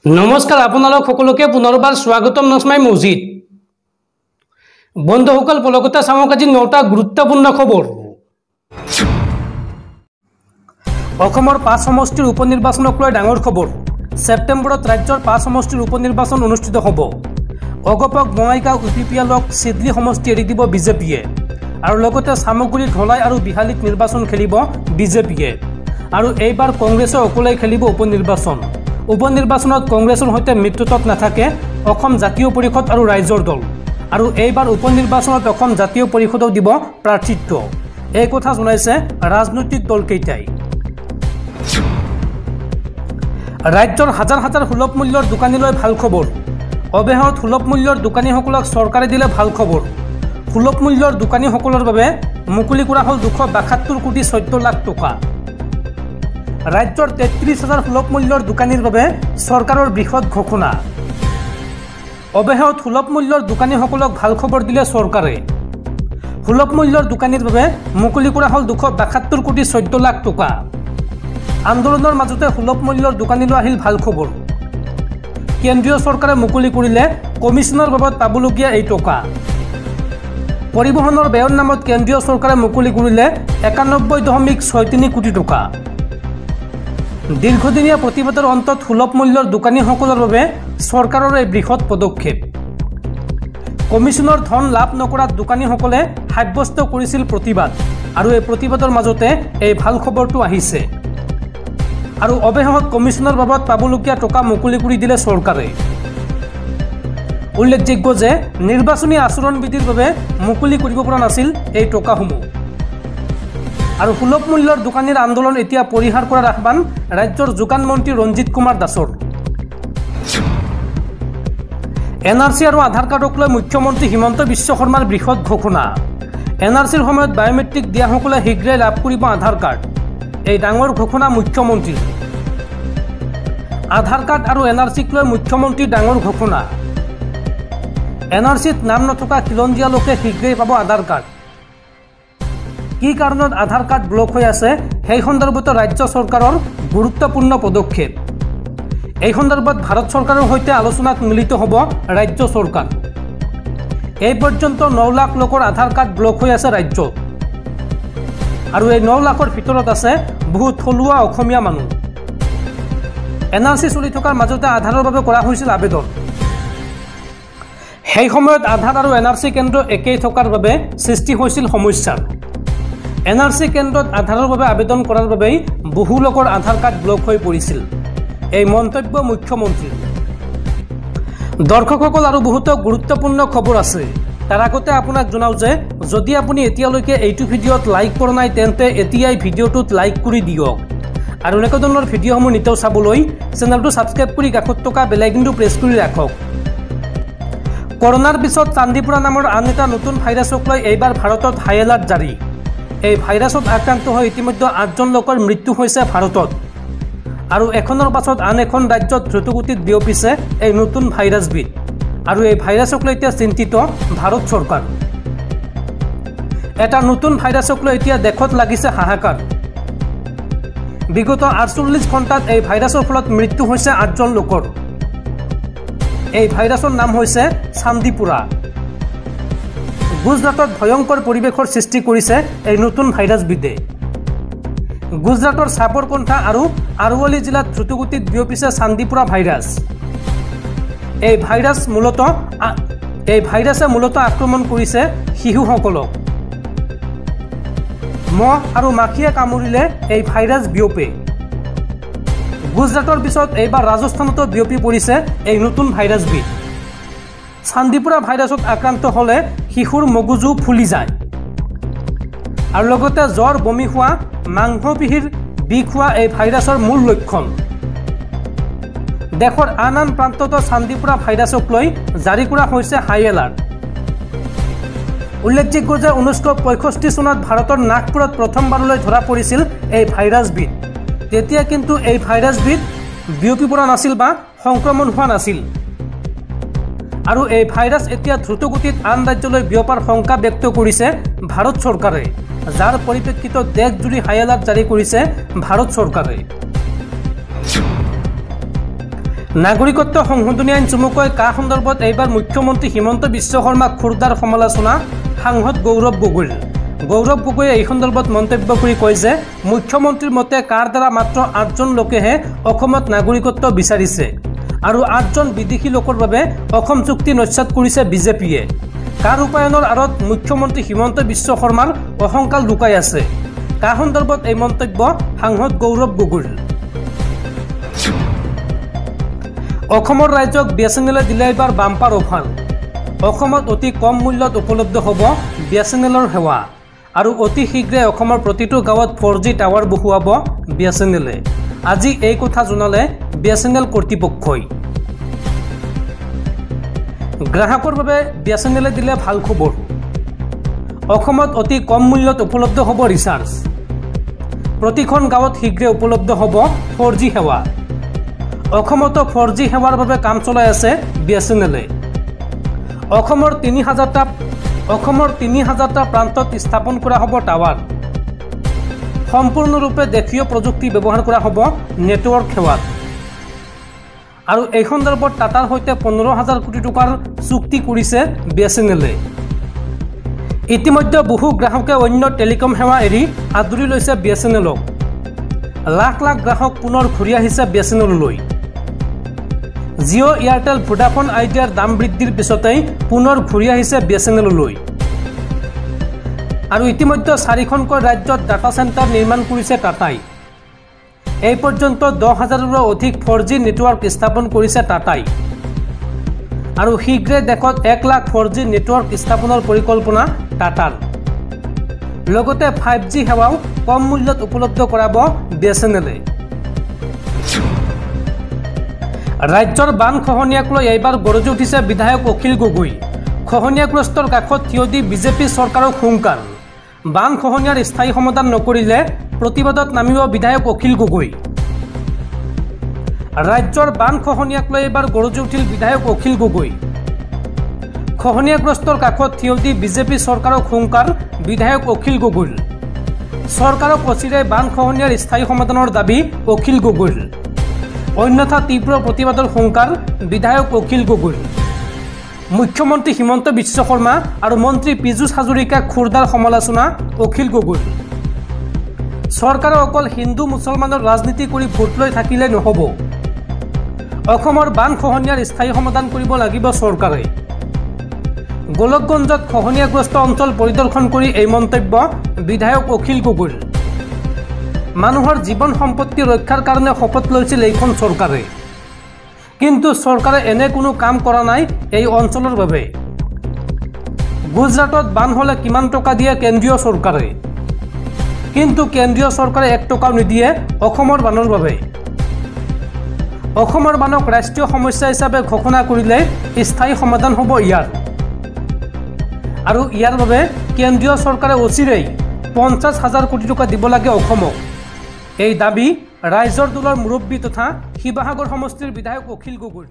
नमस्कार आपनालोक सकलोके पुनर्बार स्वागतम नसमाई मस्जिद बंधुসকল पलकता सामक आज 9টা गुरुत्वपूर्ण खबर पाँच समष्टिर उपनिर्वाचनक लय डांगर खबर सेप्टेम्बरत राज्यर 5 समष्टिर उपनिर्वाचन अनुष्ठित हब अगपक बङाइगाঁও UPPLক सिडली समष्टि एरि দিব বিজেপিয়ে আৰু লগতে সামগুৰি ধলাই আৰু বিহালীত নিৰ্বাচন খেলিব বিজেপিয়ে আৰু এইবাৰ কংগ্ৰেছে অকলে খেলিব উপনিৰ্বাচন उपनिर्वाचन कংগ্ৰেছৰ সৈতে মিত্ৰতাত নাথাকে অসম জাতীয় পৰিষদ আৰু ৰাইজৰ দল আৰু এইবাৰ উপনিৰ্বাচনত অসম জাতীয় পৰিষদক দিব প্ৰাৰ্থিত্ব এই কথা জনাইছে ৰাজনৈতিক দলকেইটাই ৰাজ্যৰ হাজাৰ হাজাৰ সুলভ মূল্যৰ দোকানীলৈ ভাল খবৰ অবেহত সুলভ মূল্যৰ দোকানীসকলক চৰকাৰে দিলে ভাল খবৰ সুলভ মূল্যৰ দোকানীসকলৰ বাবে মুকলি কৰা হল 272 কোটি 14 লাখ টকা राज्यर 33,000 सुलभ मूल्यर दुकानीर बारे सरकारों बृहत घोषणा अबेहत सुलभ मूल्यर दुकानीসকলক ভাল खबर दिले सरकारे सुलभ मूल्यर दुकानीर बारे मुकली কৰা हल 272 कोटी 14 लाख टका आंदोलনৰ মাজতে सुलभ मूल्यर दुकानीলৈ আহিল ভাল खबर केंद्रीय सरकारे मुकली কৰিলে कमिशনৰ बाबत পাবলগীয়া এই টকা পৰিবহনৰ ব্যয়ৰ নামত केंद्रीय सरकारे मुकली কৰিলে 91.63 कोटी टका दीर्घदिनीया प्रतिबादर अंतत सुलभ मूल्यर दुकानीসকলৰ বাবে सरकारों এই বৃহৎ पदक्षेप कमिशনৰ धन लाभ नकरात दुकानीসকলে সাব্যস্ত কৰিছিল प्रतिबाद আৰু এই प्रतिबादৰ মাজতে এই ভাল খবৰটো আহিছে আৰু অবেহত কমিশনৰ বাবদ পাবলগীয়া টকা মুকলি কৰি দিলে চৰকাৰে উল্লেখযোগ্য যে নিৰ্বাচনী আচৰণ বিধিৰ বাবে মুকলি কৰিব পৰা নাছিল এই টকাসমূহ और सुलभ मूल्यर दुकानीर आंदोलन एतिया परिहार करार आह्वान राज्यर जोगान मंत्री रंजित कुमार दासर एनआरसी और आधार कार्डक लय मुख्यमंत्री हिमंत बिश्व शर्मार बृहत घोषणा एनआरसिर समय बायोमेट्रिक दियाসকলে शीघ्रे लाभ करिब आधार कार्ड এই ডাঙৰ ঘোষণা मुख्यमंत्री आधार कार्ड और एनआरसिक लय मुख्यमंत्री डाঙৰ घोषणा एनआरसित नाम नथका খিলঞ্জীয়া লোকে शीघ्रे पाब आधार कार्ड কি কাৰণত आधार कार्ड ब्लक হৈ আছে সেই সন্দৰ্ভত ৰাজ্য চৰকাৰৰ গুৰুত্বপূৰ্ণ পদক্ষেপ এই সন্দৰ্ভত ভাৰত চৰকাৰৰ সৈতে আলোচনাত মিলিত হ'ব ৰাজ্য চৰকাৰ এই পৰ্যন্ত 9 লাখ লোকৰ आधार कार्ड ব্লক হৈ আছে ৰাজ্যত আৰু এই 9 লাখৰ ভিতৰত আছে বহুত থলুৱা অসমীয়া মানুহ এনআৰসি চলি থকাৰ মাজতে আধাৰৰ বাবে কৰা হৈছিল আবেদন সেই সময়ত আধাৰ আৰু এনআৰসি কেন্দ্ৰ একেই থকাৰ বাবে সৃষ্টি হৈছিল সমস্যাৰ एनआरसी केन्द्र आधार आवेदन करार बहु लोकर आधार कार्ड ब्लक हो परिছিল এই মন্তব্য मुख्यमंत्री दर्शकসকল और बहुत गुरुत्वपूर्ण खबर আছে तार आगते आपनाक जनाओ जे जदि आपुनि एतियाলৈকে এইটো ভিডিওত লাইক কৰা নাই তেন্তে এতিয়াই ভিডিওটোত লাইক কৰি দিয়ক আৰু এনেকুৱা ধৰণৰ ভিডিওসমূহ নিতৌ চাবলৈ চেনেলটো সাবস্ক্ৰাইব কৰি কাষত থকা বেল আইকনটো প্ৰেছ কৰি ৰাখক কৰোনাৰ পিছত চান্দিপুৰা নামৰ আন এটা নতুন ভাইৰাছক লৈ এইবাৰ ভাৰতত হাই এলাৰ্ট জাৰি এই ভাইৰাছত আক্ৰান্ত হৈ ইতিমধ্যে 8জন লোকৰ মৃত্যু হৈছে ভাৰতত আৰু এখনৰ পাছত আন এখন ৰাজ্যত দ্ৰুতগতিত বিয়পিছে এই নতুন ভাইৰাছবিধ আৰু এই ভাইৰাছক লৈ এতিয়া চিন্তিত ভাৰত চৰকাৰ এটা নতুন ভাইৰাছক লৈ এতিয়া দেখত লাগিছে হাহাকাৰ বিগত 48 ঘণ্টাত এই ভাইৰাছৰ ফলত মৃত্যু হৈছে 8জন লোকৰ এই ভাইৰাছৰ নাম হৈছে চান্দিপুৰা गुजरातत भयंकर परिवेशर सृष्टि करिছে এই নতুন ভাইৰাছবিধে गुजरातर साबरकंठा और आरवली जिलात द्रुतगतित बियपिছে चांदीपुरा भाइरास এই ভাইৰাছে মূলত आक्रमण करिছে শিশুসকলক মহ আৰু মাখিয়ে কামুৰিলে এই ভাইৰাছ বিয়পে गुजरातर পিছত এইবাৰ ৰাজস্থানতো বিয়পি পৰিছে এই নতুন ভাইৰাছবিধ চান্দিপুৰা ভাইৰাছত আক্ৰান্ত হলে শিশুৰ মগজু ফুলি যায় আৰু লগতে জ্বৰ বমি হোৱা মাংসপিহিৰ বিষ হোৱা এই ভাইৰাছৰ মূল লক্ষণ দেশৰ আন আন প্ৰান্তত চান্দিপুৰা ভাইৰাছক লৈ জাৰি কৰা হৈছে হাই এলাৰ্ট উল্লেখযোগ্য যে 1965 চনত ভাৰতৰ নাগপুৰত প্ৰথমবাৰলৈ ধৰা পৰিছিল এই ভাইৰাছবিধ তেতিয়া কিন্তু এই ভাইৰাছবিধ বিয়পি পৰা নাছিল বা সংক্ৰমণ হোৱা নাছিল আৰু এই ভাইৰাছ এতিয়া দ্ৰুতগতিত আন ৰাজ্যলৈ বিয়পাৰ শংকা ব্যক্ত কৰিছে ভাৰত চৰকাৰে যাৰ পৰিপ্ৰেক্ষিতত দেশজুৰি হাই এলাৰ্ট জাৰি কৰিছে ভাৰত চৰকাৰে নাগৰিকত্ব সংশোধনী আইন চমুকৈ কা সন্দৰ্ভত এইবাৰ মুখ্যমন্ত্ৰী হিমন্ত বিশ্ব শৰ্মাক খুৰদাৰ সমালোচনা সাংসদ গৌৰৱ গগৈৰ। গৌৰৱ গগৈয়ে এই সন্দৰ্ভত মন্তব্য কৰি কয় যে মুখ্যমন্ত্ৰীৰ মতে কাৰ দ্বাৰা মাত্ৰ 8জন লোকেহে অসমত নাগৰিকত্ব বিচাৰিছে আৰু 8জন বিদেশী লোকৰ বাবে অসম চুক্তি নস্যাৎ কৰিছে বিজেপিয়ে। কাৰ ৰূপায়ণৰ আঁৰত মুখ্যমন্ত্ৰী হিমন্ত বিশ্ব শৰ্মাৰ অহংকাৰ লুকাই আছে। কা সন্দৰ্ভত এই মন্তব্য সাংসদ গৌৰৱ গগৈৰ। অসমৰ ৰাইজক BSNL দিলে এইবাৰ বাম্পাৰ অফাৰ। অসমত অতি কম মূল্যত উপলব্ধ হ'ব BSNLৰ সেৱা আৰু অতি শীঘ্ৰে অসমৰ প্ৰতিটো গাঁৱত 4G টাৱাৰ বহুৱাব BSNL। আজি এই কথা জনালে BSNL কৰ্তৃপক্ষই। গ্ৰাহকৰ বাবে BSNL দিলে ভাল খবৰ। অসমত অতি কম মূল্যত উপলব্ধ হ'ব ৰিচাৰ্জ। প্ৰতিখন গাঁৱত শীঘ্ৰে উপলব্ধ হ'ব 4G সেৱা। অসমতো 4G সেৱাৰ বাবে কাম চলাই আছে BSNL। অসমৰ 3000টা প্ৰান্তত স্থাপন কৰা হ'ব টাৱাৰ। সম্পূৰ্ণৰূপে দেশীয় প্ৰযুক্তি ব্যৱহাৰ কৰা হ'ব নেটৱৰ্ক সেৱাত। আৰু এই সন্দৰ্ভত টাটাৰ সৈতে 15,000 কোটি টকাৰ চুক্তি কৰিছে BSNL। ইতিমধ্যে বহু গ্ৰাহকে অন্য টেলিকম সেৱা এৰি আদৰি লৈছে BSNLক। লাখ লাখ গ্ৰাহক পুনৰ ঘূৰি আহিছে BSNLলৈ। জিঅ' এয়াৰটেল ভোডাফোন আইডিয়াৰ দাম বৃদ্ধিৰ পিছতেই পুনৰ ঘূৰি আহিছে BSNLলৈ। আৰু ইতিমধ্যে 4খনকৈ ৰাজ্যত ডাটা চেণ্টাৰ নিৰ্মাণ কৰিছে টাটাই। এই পৰ্যন্ত 10,000ৰো অধিক 4G নেটৱৰ্ক স্থাপন কৰিছে টাটাই। আৰু শীঘ্ৰে দেশত 1 লাখ 4G নেটৱৰ্ক স্থাপনৰ পৰিকল্পনা টাটাৰ। লগতে 5G সেৱাও কম মূল্যত উপলব্ধ কৰাব BSNL। ৰাজ্যৰ বান খহনীয়াক লৈ এইবাৰ গৰজি উঠিছে বিধায়ক অখিল গগৈ। খহনীয়াগ্ৰস্তৰ কাষত থিয় দি বিজেপি চৰকাৰক হুংকাৰ। বান খহনীয়াৰ স্থায়ী সমাধান নকৰিলে প্ৰতিবাদত নামিব বিধায়ক অখিল গগৈ। ৰাজ্যৰ বান খহনীয়াক লৈ এইবাৰ গৰজি উঠিল বিধায়ক অখিল গগৈ। খহনীয়াগ্ৰস্তৰ কাষত থিয় দি বিজেপি চৰকাৰক হুংকাৰ বিধায়ক অখিল গগৈৰ। চৰকাৰক অচিৰে বান খহনীয়াৰ স্থায়ী সমাধানৰ দাবী অখিল গগৈৰ। অন্যথা তীব্ৰ প্ৰতিবাদৰ হুংকাৰ বিধায়ক অখিল গগৈৰ। মুখ্যমন্ত্ৰী হিমন্ত বিশ্ব শৰ্মা আৰু মন্ত্ৰী পীযুষ হাজৰিকাক খুৰদাৰ সমালোচনা অখিল গগৈৰ। চৰকাৰে অকল হিন্দু মুছলমানৰ ৰাজনীতি কৰি ভোট লৈ থাকিলে নহ'ব। অসমৰ বান খহনীয়াৰ স্থায়ী সমাধান কৰিব লাগিব চৰকাৰে। গোলকগঞ্জত খহনীয়াগ্ৰস্ত অঞ্চল পৰিদৰ্শন কৰি এই মন্তব্য বিধায়ক অখিল গগৈৰ। মানুহৰ জীৱন সম্পত্তি ৰক্ষাৰ কাৰণে শপত লৈছিল এইখন চৰকাৰে, কিন্তু চৰকাৰে এনে কোনো কাম কৰা নাই এই অঞ্চলৰ বাবে। গুজৰাটত বান হ'লে কিমান টকা দিয়ে কেন্দ্ৰীয় চৰকাৰে, কিন্তু কেন্দ্ৰীয় চৰকাৰে 1 টকাও নিদিয়ে অসমৰ বানৰ বাবে। অসমৰ বানক ৰাষ্ট্ৰীয় সমস্যা হিচাপে ঘোষণা কৰিলে স্থায়ী সমাধান হ'ব ইয়াৰ। আৰু ইয়াৰ বাবে কেন্দ্ৰীয় চৰকাৰে অচিৰেই 50,000 কোটি টকা দিব লাগে অসমক। এই দাবী ৰাইজৰ দলৰ মুৰব্বী তথা শিৱসাগৰ সমষ্টিৰ বিধায়ক অখিল গগৈৰ।